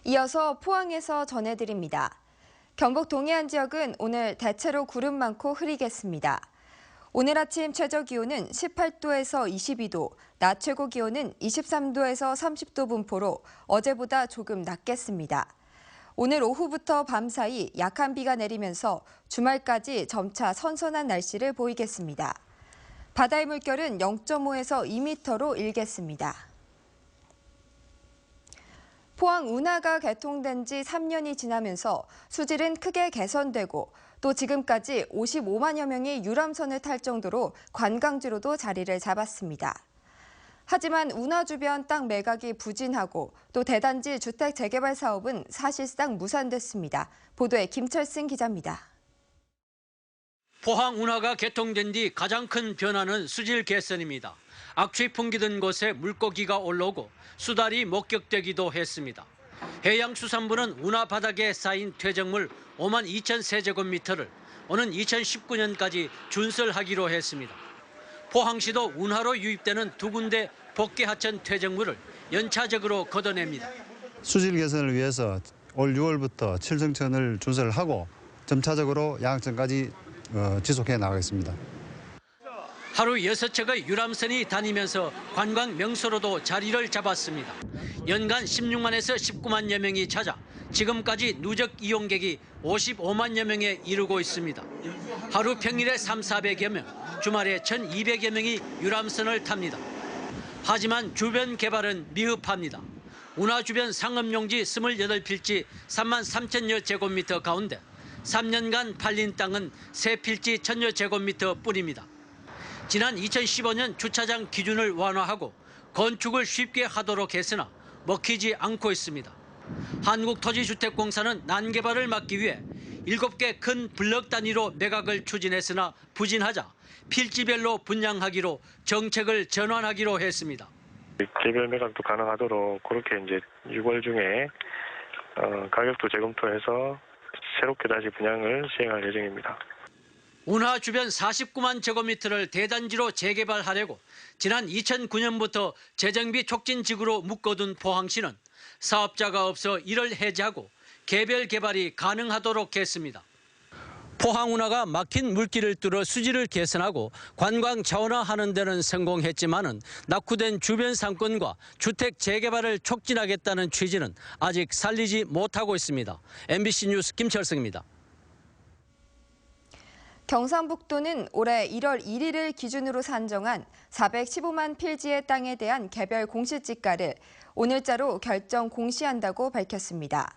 이어서 포항에서 전해드립니다. 경북 동해안 지역은 오늘 대체로 구름 많고 흐리겠습니다. 오늘 아침 최저 기온은 18도에서 22도, 낮 최고 기온은 23도에서 30도 분포로 어제보다 조금 낮겠습니다. 오늘 오후부터 밤 사이 약한 비가 내리면서 주말까지 점차 선선한 날씨를 보이겠습니다. 바다의 물결은 0.5에서 2m로 일겠습니다. 포항 운하가 개통된 지 3년이 지나면서 수질은 크게 개선되고 또 지금까지 55만여 명이 유람선을 탈 정도로 관광지로도 자리를 잡았습니다. 하지만 운하 주변 땅 매각이 부진하고 또 대단지 주택 재개발 사업은 사실상 무산됐습니다. 보도에 김철승 기자입니다. 포항 운하가 개통된 뒤 가장 큰 변화는 수질 개선입니다. 악취풍기 든 곳에 물고기가 올라오고 수달이 목격되기도 했습니다. 해양수산부는 운하 바닥에 쌓인 퇴적물 5만 2천 세제곱미터를 오는 2019년까지 준설하기로 했습니다. 포항시도 운하로 유입되는 두 군데 복개 하천 퇴적물을 연차적으로 걷어냅니다. 수질 개선을 위해서 올 6월부터 칠성천을 준설하고 점차적으로 양천까지 지속해 나가겠습니다. 하루 6척의 유람선이 다니면서 관광 명소로도 자리를 잡았습니다. 연간 16만에서 19만여 명이 찾아 지금까지 누적 이용객이 55만여 명에 이르고 있습니다. 하루 평일에 3,400여 명, 주말에 1,200여 명이 유람선을 탑니다. 하지만 주변 개발은 미흡합니다. 운하 주변 상업용지 28필지 3만 3천여 제곱미터 가운데 3년간 팔린 땅은 3필지 1,000여 제곱미터 뿐입니다. 지난 2015년 주차장 기준을 완화하고 건축을 쉽게 하도록 했으나 먹히지 않고 있습니다. 한국토지주택공사는 난개발을 막기 위해 7개 큰 블럭 단위로 매각을 추진했으나 부진하자 필지별로 분양하기로 정책을 전환하기로 했습니다. 개별 매각도 가능하도록 그렇게 이제 6월 중에 가격도 재검토해서 새롭게 다시 분양을 시행할 예정입니다. 운하 주변 49만 제곱미터를 대단지로 재개발하려고 지난 2009년부터 재정비 촉진지구로 묶어둔 포항시는 사업자가 없어 이를 해제하고 개별 개발이 가능하도록 했습니다. 포항 운하가 막힌 물길을 뚫어 수질을 개선하고 관광 자원화하는 데는 성공했지만은 낙후된 주변 상권과 주택 재개발을 촉진하겠다는 취지는 아직 살리지 못하고 있습니다. MBC 뉴스 김철승입니다. 경상북도는 올해 1월 1일을 기준으로 산정한 415만 필지의 땅에 대한 개별 공시지가를 오늘자로 결정 공시한다고 밝혔습니다.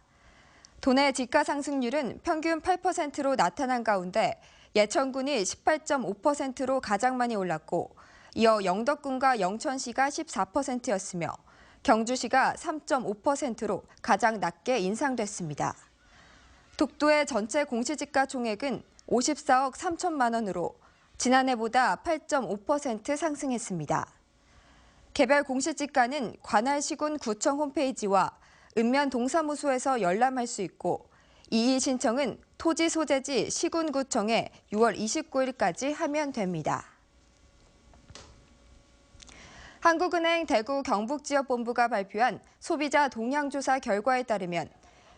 도내 지가 상승률은 평균 8%로 나타난 가운데 예천군이 18.5%로 가장 많이 올랐고 이어 영덕군과 영천시가 14%였으며 경주시가 3.5%로 가장 낮게 인상됐습니다. 독도의 전체 공시지가 총액은 54억 3천만 원으로 지난해보다 8.5% 상승했습니다. 개별 공시지가는 관할 시군 구청 홈페이지와 읍면 동사무소에서 열람할 수 있고 이의 신청은 토지 소재지 시군구청에 6월 29일까지 하면 됩니다. 한국은행 대구 경북지역본부가 발표한 소비자 동향조사 결과에 따르면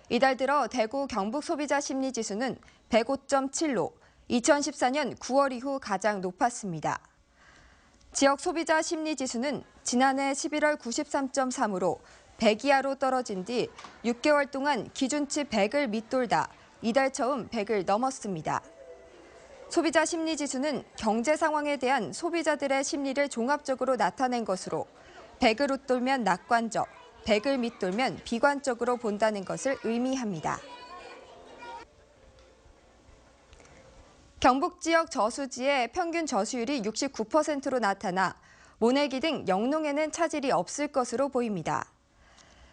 이달 들어 대구 경북 소비자 심리지수는 105.7로 2014년 9월 이후 가장 높았습니다. 지역 소비자 심리지수는 지난해 11월 93.3으로 100 이하로 떨어진 뒤 6개월 동안 기준치 100을 밑돌다 이달 처음 100을 넘었습니다. 소비자 심리지수는 경제 상황에 대한 소비자들의 심리를 종합적으로 나타낸 것으로 100을 웃돌면 낙관적, 100을 밑돌면 비관적으로 본다는 것을 의미합니다. 경북 지역 저수지의 평균 저수율이 69%로 나타나 모내기 등 영농에는 차질이 없을 것으로 보입니다.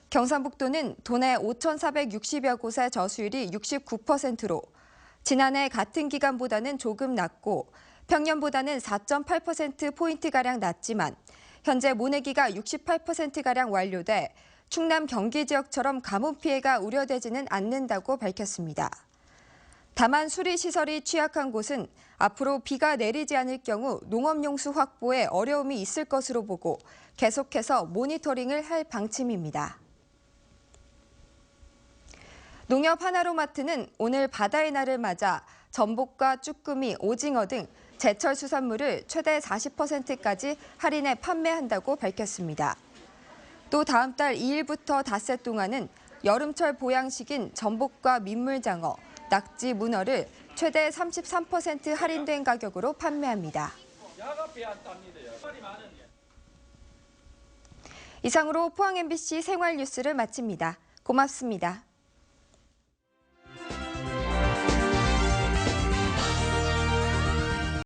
경상북도는 도내 5,460여 곳의 저수율이 69%로 지난해 같은 기간보다는 조금 낮고 평년보다는 4.8%포인트가량 낮지만 현재 모내기가 68%가량 완료돼 충남 경기 지역처럼 가뭄 피해가 우려되지는 않는다고 밝혔습니다. 다만 수리시설이 취약한 곳은 앞으로 비가 내리지 않을 경우 농업용수 확보에 어려움이 있을 것으로 보고 계속해서 모니터링을 할 방침입니다. 농협 하나로마트는 오늘 바다의 날을 맞아 전복과 쭈꾸미, 오징어 등 제철 수산물을 최대 40%까지 할인해 판매한다고 밝혔습니다. 또 다음 달 2일부터 닷새 동안은 여름철 보양식인 전복과 민물장어, 낙지, 문어를 최대 33% 할인된 가격으로 판매합니다. 이상으로 포항 MBC 생활 뉴스를 마칩니다. 고맙습니다.